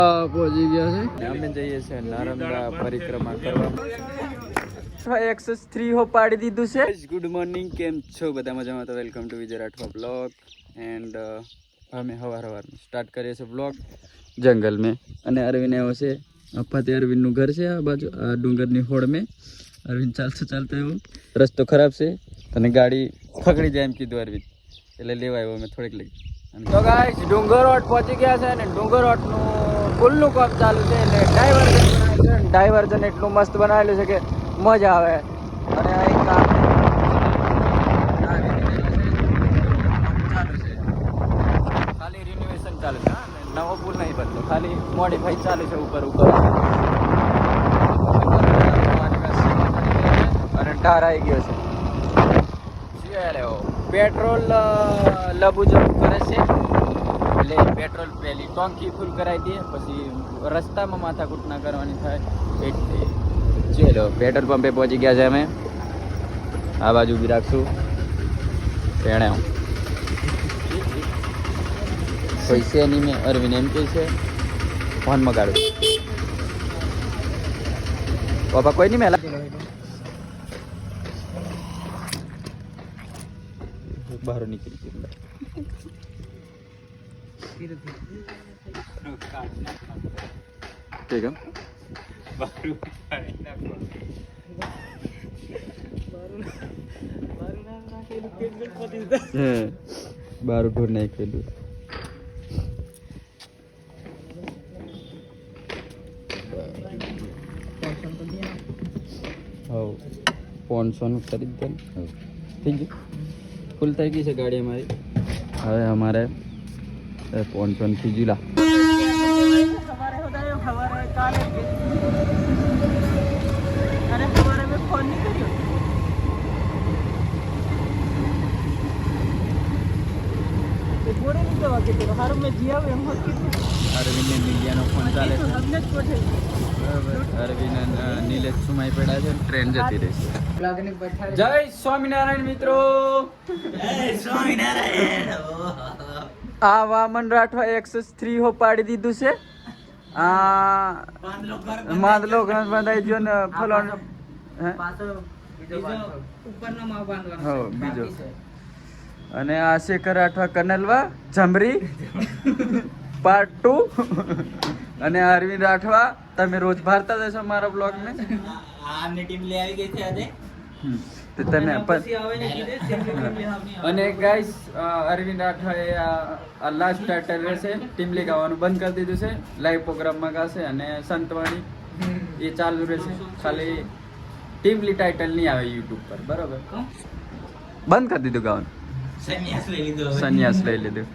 પહોંચી ગયા છે અમે જઈએ છીએ નર્મદા પરિક્રમા કરવા 103 હો પાડી દીધું છે. ગુડ મોર્નિંગ, કેમ છો બધા મજામાં? તો welcome to Vijay Rathwa blog and અમે સવાર સ્ટાર્ટ કરીએ છીએ બ્લોગ જંગલ મેં. અને અરવિંદ એવો છે ફતે અરવિંદનું ઘર છે આ બાજુ આ ડુંગરની હોડ મેં. અરવિંદ ચાલતો એવો રસ્તો ખરાબ છે અને ગાડી ખકડી જાય એમ કીધું અરવિંદ, એટલે લેવા આવ્યો અમે થોડીક લઈ. તો ગાઈસ ડુંગર રોડ પહોંચી ગયા છે અને ડુંગર રોડનું પુલનું કામ ચાલુ છે એટલે ડાયવર્ઝન એટલું મસ્ત બનાવેલું છે કે મજા આવે. અને અહીં કામ ચાલુ છે, ખાલી રિનોવેશન ચાલુ છે. નવો પુલ નહીં બનતો, ખાલી મોડિફાઈ ચાલુ છે ઉપર અને ટાર આવી ગયો છે. પેટ્રોલ લબુ જબુ કરે છે એટલે પેટ્રોલ પહેલી ટોંકી ફૂલ કરાવી દઈએ, પછી રસ્તામાં માથાકૂટ ના કરવાની થાય એટલે. ચલો પેટ્રોલ પંપે પહોંચી ગયા છે અમે. આ બાજુ ઊભી રાખશું એને કોઈ છે નહીં. મેં અરવિંદ એમ કહે છે ફોન મગાડું બાપા કોઈ નહીં મેલા બહાર નીકળી ગયું. ठीक है बार ढूंढ नहीं खेलू. पोनसोन खरीद दे. ठीक है, फुल થઈ ગઈ છે ગાડી અમારી. હવે અમારે પોનસોન ખીજુલા અરવિંદ મિલિયાનો ફોન ચાલે છે. અરવિંદ નીલેશ સુમાઈ પડ્યા છે, ટ્રેન જતી રહેશે. જય સ્વામિનારાયણ મિત્રો. આ વામન રાઠવા 103 હો પાડી દીધું છે. આ માંદલો ગ્રંથ બંધાઈ ગયો ને ફલોન બીજો. અને આ શેખર રાઠવા કનલવા જમરી પાર્ટ 2 અને અરવિંદ રાઠવા તમે રોજ ભારતા જશો મારા બ્લોગ ને. આમની ટીમ લે આવી ગઈ છે આજે તો તમે અને ગાઈસ અરવિંદ રાઠવાએ આ લાસ્ટ ટાઇટલ રહેશે. ટીમ લીગ આવવાનું બંધ કરી દીધું છે, લાઈવ પ્રોગ્રામમાં ગાશે અને સંતવાણી એ ચાલુ રહેશે. ખાલી ટીમ લી ટાઇટલ નહીં આવે યુટ્યુબ પર, બરોબર? બંધ કરી દીધું ગાવાનું, સંન્યાસ લઈ લીધું.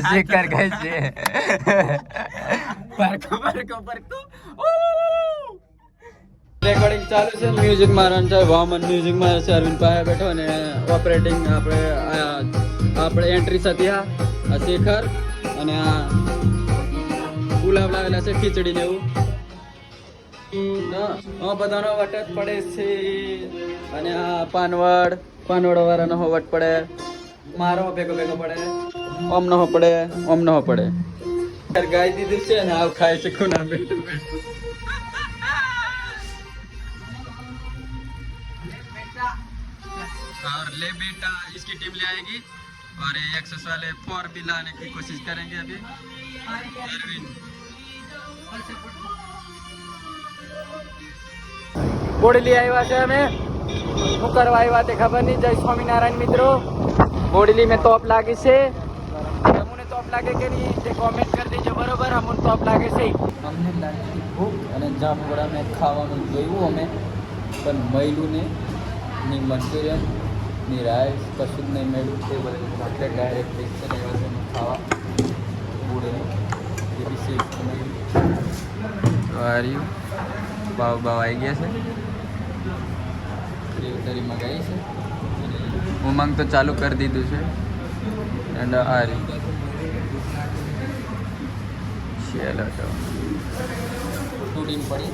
શેખર ગઈ છે રેકોર્ડિંગ ચાલુ છે. મ્યુઝિક મારવાનું છે, વામન મ્યુઝિક મારે છે. અરવિંદ પાસે બેઠો અને ઓપરેટિંગ આપણે એન્ટ્રી સાથે આ શેખર અને આ પુલાવ લાવેલા છે, ખીચડી ને એવું. બધાનો વટ જ પડે છે. અને આ પાનવડ વાળાનો હો વટ પડે, મારો ભેગો પડે, ઓમ નો પડે, ઓમ નો પડે. ગાય દીધું છે ને આવ ખાય છે ખૂના બેઠું. और ले बेटा इसकी टीम ले आएगी और ये एक्सेस वाले 4 भी लाने की कोशिश करेंगे अभी. બોડેલી આવ્યા છે અમે. શું કરવા આવ્યા તે ખબર નહીં. જય સ્વામિનારાયણ મિત્રો. બોડેલી મેં તોપ લાગી છે. તમને તોપ લાગે કે નહીં તે કોમેન્ટ કરી દેજો, બરોબર? અમને તોપ લાગે છે. અમને લાગી ભૂખ અને જામપોડા મેં ખાવાનું જોયું અમે, પણ મયલું ને ની મંચુરિયન ની રાઈસ કશું જ નહીં મળ્યું. તે બધું આપણે ડાયરેક્ટ ડિસ્ટન આવ્યા છે ખાવા બોડેલી. એ બી શેક આવ્યું. બાવ આવી ગયા છે. તરી મગાવી છે. ઉમંગ તો ચાલુ કરી દીધું છે. એન્ડ આ રીતે ચલો તો તૂટીને પડી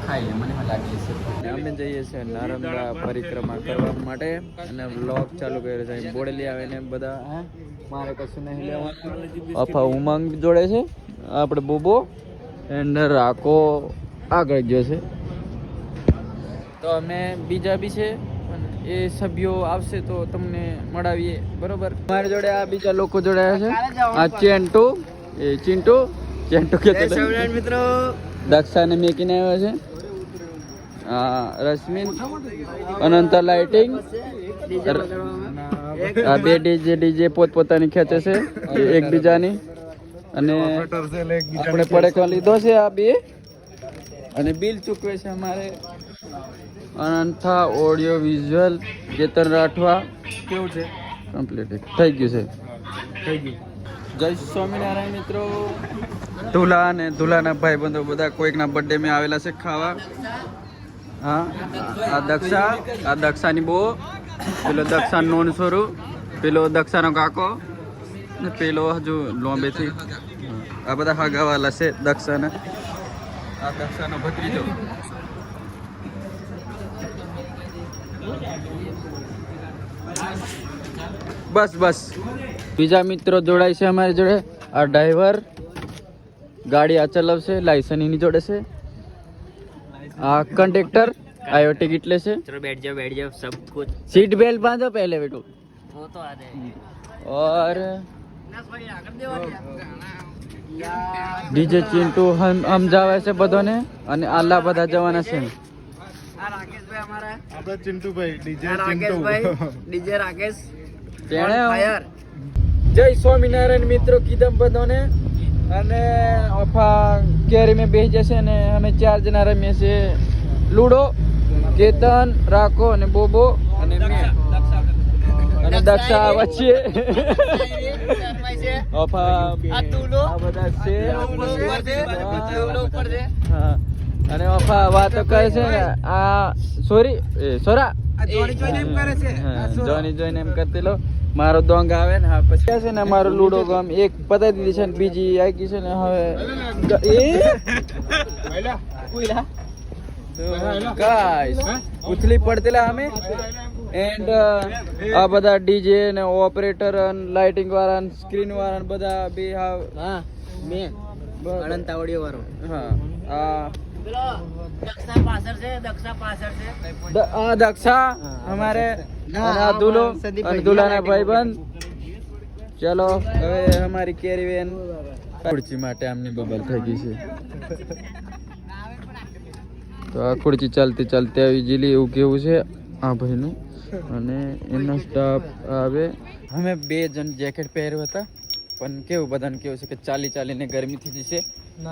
ખાઈ લે મને લાગે છે અમે જઈએ છીએ નર્મદા પરિક્રમા કરવા માટે અને વ્લોગ ચાલુ કર્યો છે બોડેલી આવે ને બધા હે મારે કશું નહીં લેવાનું અફા ઉમંગ જોડે છે આપણે બોબો એન્ડ રાકો આગળ ગયો છે તો અમે બીજા બી છે એ સભ્યો આવશે તો તમને મળાવીએ બરોબર મારી જોડે આ બીજા લોકો જોડાયા છે આ ચેન્ટુ એ ચિંટુ કે મિત્રો દક્ષાને મેકીને આવ્યો છે રશ્મિન અનંતા લાઇટિંગ આ બે ડીજે પોતપોતાની ખેંચે છે એકબીજાની અને આપણે પડેકવા લીધો છે આ બે અને બિલ ચૂકવે છે અમારે અનંતા ઓડિયો વિઝ્યુઅલ કેતન રાઠવા કેવું છે કમ્પ્લીટ થઈ ગયું છે જય સ્વામિનારાયણ મિત્રો ધુલા અને ધુલાના ભાઈ બંધો બધા કોઈકના બર્થડે માં આવેલા છે ખાવા હા આ દક્ષાની બહુ પેલો દક્ષા નોન સોરું પેલો દક્ષાનો કાકો ને પેલો હજુ લોંબેથી આ બધા હગાવાલા છે દક્ષાના આ દક્ષાનો ભત્રીજો બસ બીજા મિત્રો જોડાય છે અમારી જોડે આ ડ્રાઈવર ગાડી આ ચલાવશે લાયસન્સ એની જોડે છે આ कंडक्टर आयो टिकट ले से चलो बैठ जाओ सब कुछ सीट बेल्ट बांधो पहले बेटू वो तो आ जाए और डीजे चिंटू हम जावे છે બધાને અને આલા બધા જવાના છે આ રાકેશભાઈ અમારા આપડા ચિંટુભાઈ ડીજે ચિંટુ ડીજે રાકેશ તેણે જય સ્વામિનારાયણ મિત્રો કીધમ બધાને અને ઓફા કેરી में બેસી જશે ને અમે 4 જણા રમીએ છીએ લૂડો કેતન રાકો અને બોબો અને મેં અને દક્ષા વચ્ચે ઓફા આ તુલો આ બધા છે ઉપર છે હા અને ઓફા વાતો કરે છે ને આ સોરા જોની જોઈને એમ કરતી લો મારો દોંગ આવે ને હા પછી છે ને મારો લૂડો ગામ એક પતાઈ દીધી છે ને બીજી આવી ગઈ છે ને હવે ગાઈસ ઉથલી પડતેલા અમે એન્ડ આ બધા ડીજે ને ઓપરેટર અને લાઇટિંગ વાળા ને સ્ક્રીન વાળા ને બધા બે હા મે અનંત ઓડિયો વાળો હા આ दक्षा हमारे दूल्हो दूल्हा भाईबंध चलो હવે અમારી કેરી વેન ખુરચી માટે આમની બબલ થઈ ગઈ છે તો આ ખુરચી ચાલતી ચાલતી આવી જીલી એવું કેવું છે આ ભાઈનું અને એનો સ્ટાફ આવે અમે 2 જણ જેકેટ પહેર્યું હતા પણ કેવું બધાને કેવું છે કે ચાલીને ગરમી થઈ જશે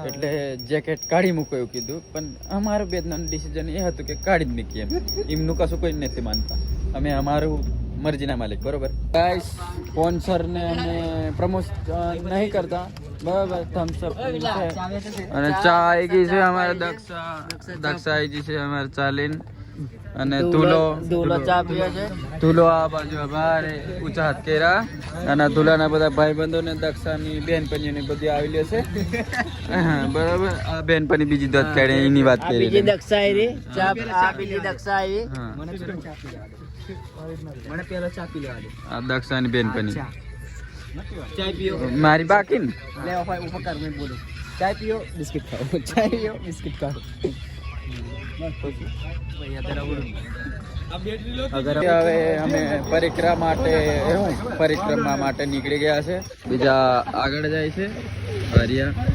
એટલે જેકેટ કાઢી મૂકો એવું કીધું પણ અમારું બેદનું ડિસિઝન એ હતું કે કાઢી જ મૂકીએ એમનું કશું કોઈ નથી માનતા અમે અમારું મરજીના માલિક બરોબર ગાઈસ સ્પોન્સરને અમે પ્રમોશન નહીં કરતા બરાબર થમ્સ અપ અને ચા આવી ગઈ છે અમારે દક્ષા આવી ગઈ છે અમારે ચાલીન અને ધૂલો ચા પીએ છે ધૂલો આ બાજુ અમારે ઊંચા હાથ કેરા અને ધૂલાના બધા ભાઈબંધો ને દક્ષાની બેનપણીઓને બધી આવેલી છે બરાબર આ બેનપણી બીજી દત કાઢે એની વાત કરી બીજી દક્ષા આવી ચા આ બીજી દક્ષા આવી મને પહેલા ચા પી લેવા દે આ દક્ષાની બેનપણી ચા પીઓ મારી બાકી ને લે ઉપકાર મેં બોલું ચા પીઓ બિસ્કિટ ખાઓ ચા પીઓ બિસ્કિટ ખાઓ હવે અમે પરિક્રમા માટે નીકળી ગયા છે બીજા આગળ જાય છે હરિયા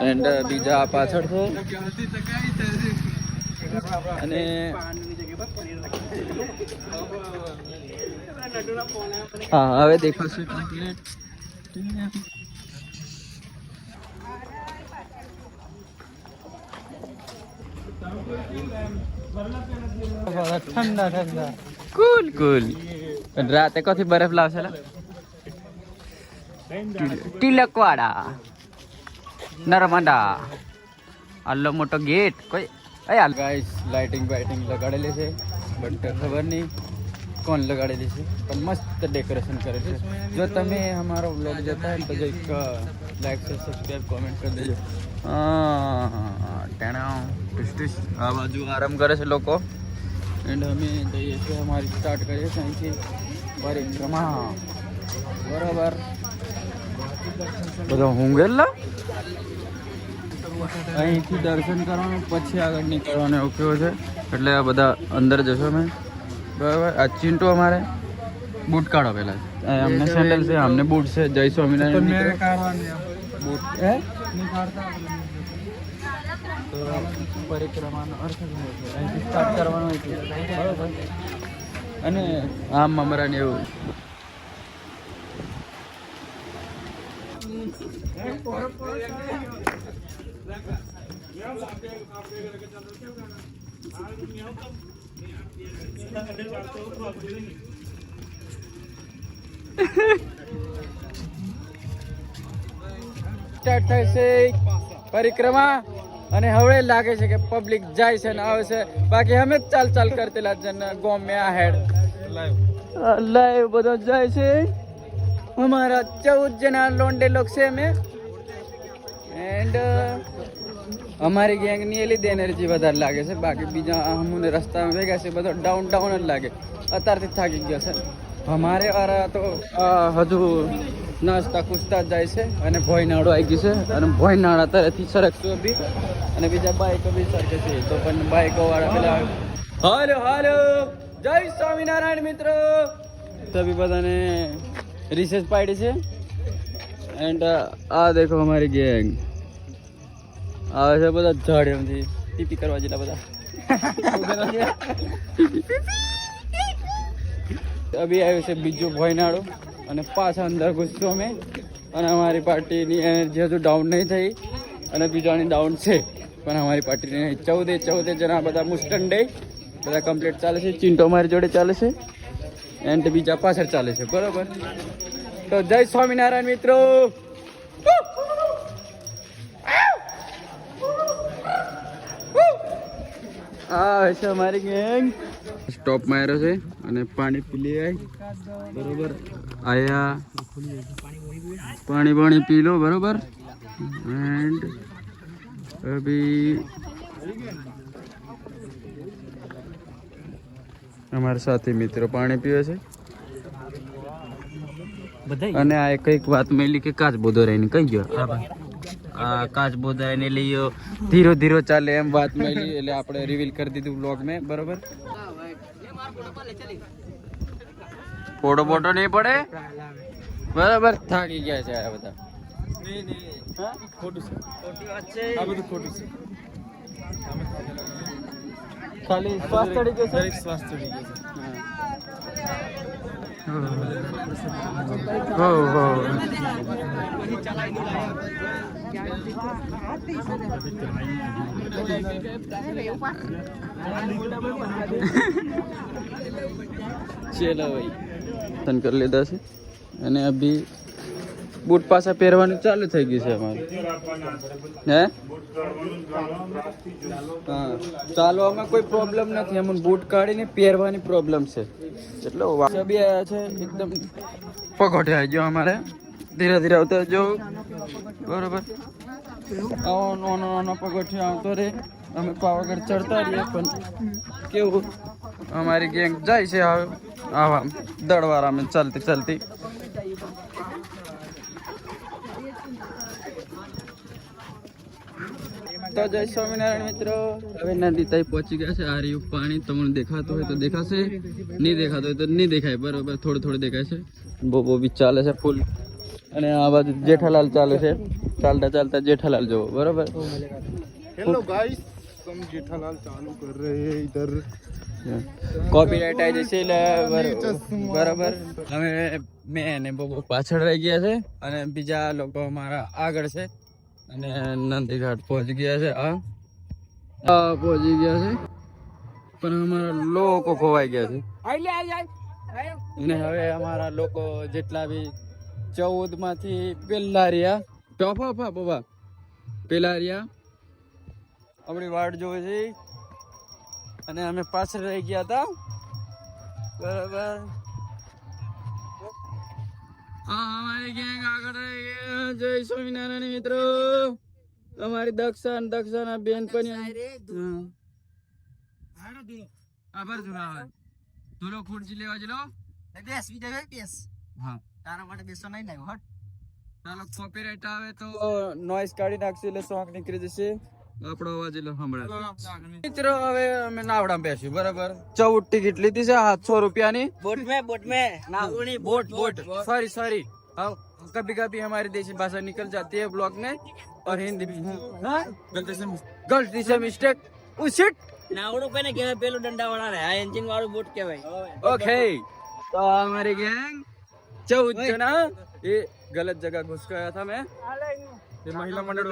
એન્ડ બીજા પાછળ છે અને હા હવે દેખાશે કમ્પ્લીટ ઠંડા કુલ રાતે કથી બરફ લાવશે તિલકવાડા નર્મદા આટલો મોટો ગેટ કોઈ ગાઈસ લાઇટિંગ લગાડેલી છે બટ ખબર નહીં ઇસ્કોન લગાડેલી છે પણ મસ્ત ડેકોરેશન કરે છે. જો તમે અમારો વ્લોગ જોતા હોય તો જો એક લાઈક છે, સબસ્ક્રાઈબ, કોમેન્ટ કરી દેજો. આ બાજુ આરામ કરે છે લોકો એન્ડ અમે જઈએ છીએ, અમારી સ્ટાર્ટ કરીએ છીએ અહીંથી પરિક્રમા. બરાબર, બધા ઊંઘેલા અહીંથી દર્શન કરવાનું પછી આગળ નીકળવાનું એવું કેવું છે. એટલે આ બધા અંદર જશો મેં. બરાબર, આ ચિંટુ અમારે બૂટ કાઢો પહેલાં. અમને સેન્ડલ છે, અમને બૂટ છે. જય સ્વામિનારાયણ. બૂટ તો પરિક્રમાનો અર્થ શું છે? અહીંથી સ્ટાર્ટ કરવાનું હોય છે. બરાબર, અને આમ મમરાને એવું સ્ટાર્ટ થાય છે પરિક્રમા. અને હવે લાગે છે કે પબ્લિક જાય છે ને આવે છે, બાકી અમે જ ચાલ કરતેલા જન ગોમ में आ हेड लाइव બધો જાય છે. हमारा 14 जना लोंडे लोग से में एंड અમારી ગેંગની એ લીધે એનર્જી વધારે લાગે છે. બાકી બીજા અમને રસ્તામાં ભેગા છે બધો ડાઉન જ લાગે. અત્યારથી થાકી ગયો છે. અમારે વાળા તો હજુ નાસ્તા કૂદતા જાય છે અને ભોયનાળો આવી ગયું છે અને ભોયનાળા તરફથી સરકશું બી અને બીજા બાઈકો બી સરકે છે. તો પણ બાઈકો વાળા પેલા હાલો જય સ્વામિનારાયણ મિત્રો. તો બી બધાને રિસેસ પાડી છે. એન્ડ આ દેખો અમારી ગેંગ આવે છે બધા ઝાડ એમથી ટીપી કરવા જેટલા બધા. અભી આવ્યું છે બીજું ભોયનાળું અને પાછા અંદર ઘૂસશું અમે. અને અમારી પાર્ટીની એનર્જી હજુ ડાઉન નહીં થઈ અને બીજાની ડાઉન છે પણ અમારી પાર્ટીની નહીં. 14 જણા બધા મુસ્ટન્ડે બધા કમ્પ્લીટ ચાલે છે. ચિંટો અમારી જોડે ચાલે છે એન્ડ બીજા પાછળ ચાલે છે. બરાબર, તો જય સ્વામિનારાયણ મિત્રો. આ છે અમારી ગેંગ. સ્ટોપ માર્યો છે અને પાણી પી લે. બરોબર, આયા પાણી પી લો. બરોબર, એન્ડ અભી અમારા સાથી મિત્રો પાણી પીવે છે. અને આ કઈક વાત મેલી કે કાચ બોધો રહીને કઈ ગયો. આ કાચ બોધા એને લઈ ધીરો ચાલે એમ વાત મળી એટલે આપણે રિવીલ કરી દીધું બ્લોગ મેં. બરોબર, ફોટો બોટો નહીં પડે. બરાબર, થાકી ગયા છે આ બધા. ખાલી શ્વાસ ચડી ગયો છે. શ્વાસ ચડી ગયો છે. ચલો ભાઈ તન કરી લીધા છે અને અભી બૂટ પાછા પહેરવાનું ચાલુ થઈ ગયું છે અમારું. હે હા, ચાલવામાં કોઈ પ્રોબ્લેમ નથી. અમને બૂટ કાઢીને પહેરવાની પ્રોબ્લેમ છે. એટલો બી આવ્યા છે એકદમ પગોઠે આવી ગયો અમારે. ધીરે આવતા જો. બરોબર, આવો નાનો પગોઠે આવતો રે. અમે પાવાગઢ ચડતા રહીએ પણ કેવું અમારી ગેંગ જાય છે આવા દળવાળામાં ચાલતી. તો જય સ્વામિનારાયણ મિત્રો. હવે નદી તઈ પહોંચી ગયા છે. આ રહ્યું પાણી. તમને દેખાતું હોય તો દેખાશે, નહીં દેખાતું હોય તો નહીં દેખાય. બરોબર, થોડું દેખાય છે. બહુ બી ચાલે છે ફૂલ. અને આ બાજુ જેઠાલાલ ચાલે છે. ચાલતા જેઠાલાલ જોવો. બરોબર, હેલો ગાઈસ, हम जेठालाल चालू कर रहे हैं इधर. कॉपीराइट आ जैसे बराबर. અમે મેં અને બહુ પાછળ રહી ગયા છે અને બીજા લોકો અમારા આગળ છે અને નંદીઘાટ પહોંચી ગયા છે. પહોંચી ગયા છે પણ અમારા લોકો ખોવાઈ ગયા છે. અને હવે અમારા લોકો જેટલા બી 14 માંથી પેલા રહ્યા પેલા રહ્યા આપણી વાટ જોવે છે અને અમે પાછળ રહી ગયા હતા. બરાબર. અમારી ગેંગ આગળ રહી ગયા. જય સ્વામિનારાયણ મિત્રો. અમારી દક્ષા બેન પણ આભાર ધુલા ધુલો ખુરશી લેવા જલો. હા તારા માટે બેસો નહીં લાવ્યો હટ. ચાલો કોપીરાઇટ આવે તો નોઈઝ કાઢી નાખશે એટલે સોંગ નીકળી જશે. આપણો અવાજ એટલે સંભળાય. મિત્રો હવે અમે નાવડા બેસ્યું બરાબર. 14 ટિકિટ લીધી છે 700 રૂપિયાની. बोट में नावड़ी बोट सॉरी हाँ कभी कभी हमारी देसी भाषा निकल जाती है ब्लॉग में और हिंदी में. हाँ गलती से मिस्टेक उसिट नावड़ो पे ने कहेवाय પેલો ડંડા વાળા રે આ એન્જિન વાળું બોટ કહેવાય. ઓકે तो हमारी गैंग 14 जना ये गलत जगह घुस गया था मैं. महिला मंडळ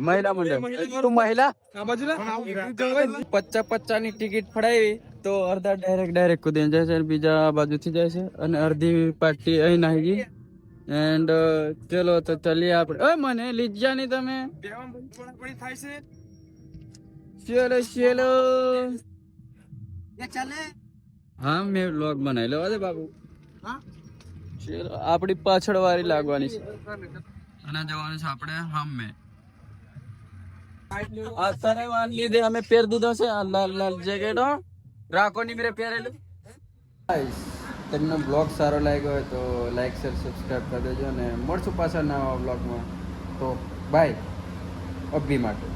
महिला मंडळ तू महिला 50 ની ટિકિટ ફડાવી તો અડધા ડાયરેક્ટ કુદી જાય છે, બીજા બાજુથી જાય છે અને અડધી પાર્ટી અહીં નાહી ગઈ. એન્ડ ચલો તો ચલીએ આપણે. ઓય મને લીજા નહીં તમે. ચલો હા મેં વ્લોગ બનાવી લો અરે બાબુ. ચલો આપણી પાછળ વાળી લાગવાની છે અને જવાનું છે આપણે હમે. અત્યારે વાન લીધે અમે પહેર દીધો છે આ લાલ જેકેટો. રાખો ની મેરે પહેરેલું. તમને બ્લોગ સારો લાગ્યો હોય તો લાઈક શેર સબસ્ક્રાઈબ કરી દેજો અને મળશું પાછા નવા બ્લોગમાં. તો બાય અભી માટે.